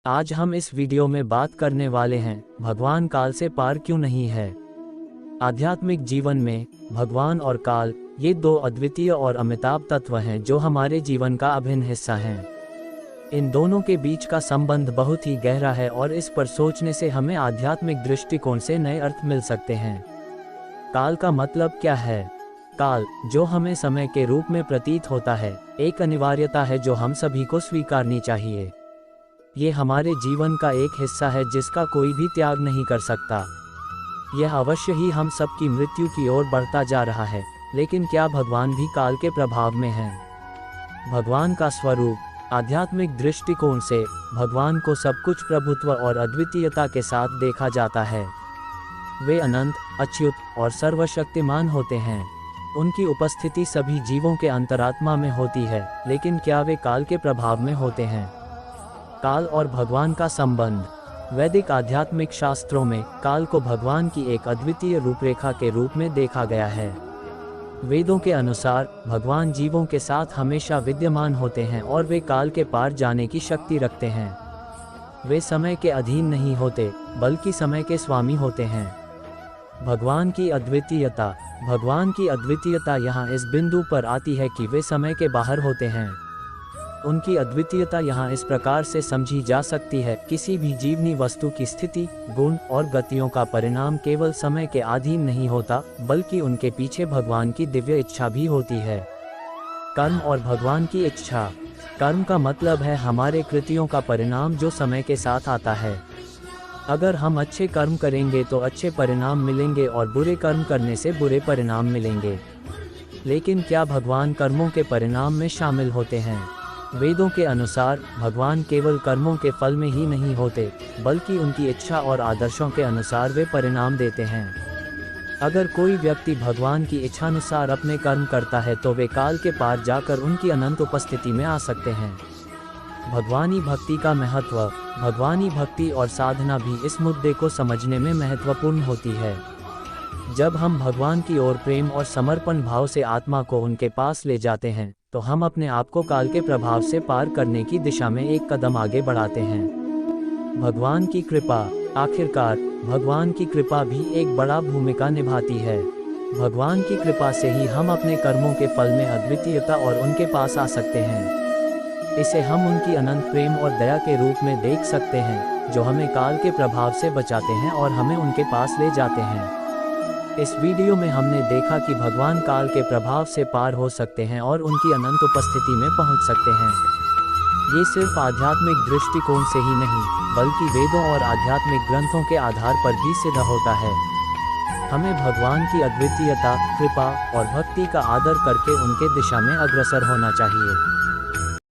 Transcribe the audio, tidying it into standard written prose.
आज हम इस वीडियो में बात करने वाले हैं भगवान काल से पार क्यों नहीं है। आध्यात्मिक जीवन में भगवान और काल ये दो अद्वितीय और अमिताभ तत्व हैं जो हमारे जीवन का अभिन्न हिस्सा हैं। इन दोनों के बीच का संबंध बहुत ही गहरा है और इस पर सोचने से हमें आध्यात्मिक दृष्टिकोण से नए अर्थ मिल सकते हैं। काल का मतलब क्या है? काल, जो हमें समय के रूप में प्रतीत होता है, एक अनिवार्यता है जो हम सभी को स्वीकारनी चाहिए। ये हमारे जीवन का एक हिस्सा है जिसका कोई भी त्याग नहीं कर सकता। यह अवश्य ही हम सबकी मृत्यु की ओर बढ़ता जा रहा है, लेकिन क्या भगवान भी काल के प्रभाव में हैं? भगवान का स्वरूप आध्यात्मिक दृष्टिकोण से भगवान को सब कुछ प्रभुत्व और अद्वितीयता के साथ देखा जाता है। वे अनंत, अच्युत और सर्वशक्तिमान होते हैं। उनकी उपस्थिति सभी जीवों के अंतरात्मा में होती है, लेकिन क्या वे काल के प्रभाव में होते हैं? काल और भगवान का संबंध। वैदिक आध्यात्मिक शास्त्रों में काल को भगवान की एक अद्वितीय रूपरेखा के रूप में देखा गया है। वेदों के अनुसार भगवान जीवों के साथ हमेशा विद्यमान होते हैं और वे काल के पार जाने की शक्ति रखते हैं। वे समय के अधीन नहीं होते, बल्कि समय के स्वामी होते हैं। भगवान की अद्वितीयता। भगवान की अद्वितीयता यहाँ इस बिंदु पर आती है कि वे समय के बाहर होते हैं। उनकी अद्वितीयता यहाँ इस प्रकार से समझी जा सकती है, किसी भी जीवनी वस्तु की स्थिति, गुण और गतियों का परिणाम केवल समय के अधीन नहीं होता, बल्कि उनके पीछे भगवान की दिव्य इच्छा भी होती है। कर्म और भगवान की इच्छा। कर्म का मतलब है हमारे कृतियों का परिणाम जो समय के साथ आता है। अगर हम अच्छे कर्म करेंगे तो अच्छे परिणाम मिलेंगे और बुरे कर्म करने से बुरे परिणाम मिलेंगे। लेकिन क्या भगवान कर्मों के परिणाम में शामिल होते हैं? वेदों के अनुसार भगवान केवल कर्मों के फल में ही नहीं होते, बल्कि उनकी इच्छा और आदर्शों के अनुसार वे परिणाम देते हैं। अगर कोई व्यक्ति भगवान की इच्छानुसार अपने कर्म करता है तो वे काल के पार जाकर उनकी अनंत उपस्थिति में आ सकते हैं। भगवानी भक्ति का महत्व। भगवानी भक्ति और साधना भी इस मुद्दे को समझने में महत्वपूर्ण होती है। जब हम भगवान की ओर प्रेम और समर्पण भाव से आत्मा को उनके पास ले जाते हैं, तो हम अपने आप को काल के प्रभाव से पार करने की दिशा में एक कदम आगे बढ़ाते हैं। भगवान की कृपा। आखिरकार भगवान की कृपा भी एक बड़ा भूमिका निभाती है। भगवान की कृपा से ही हम अपने कर्मों के फल में अद्वितीयता और उनके पास आ सकते हैं। इसे हम उनकी अनंत प्रेम और दया के रूप में देख सकते हैं, जो हमें काल के प्रभाव से बचाते हैं और हमें उनके पास ले जाते हैं। इस वीडियो में हमने देखा कि भगवान काल के प्रभाव से पार हो सकते हैं और उनकी अनंत उपस्थिति में पहुंच सकते हैं। ये सिर्फ आध्यात्मिक दृष्टिकोण से ही नहीं, बल्कि वेदों और आध्यात्मिक ग्रंथों के आधार पर भी सिद्ध होता है। हमें भगवान की अद्वितीयता, कृपा और भक्ति का आदर करके उनके दिशा में अग्रसर होना चाहिए।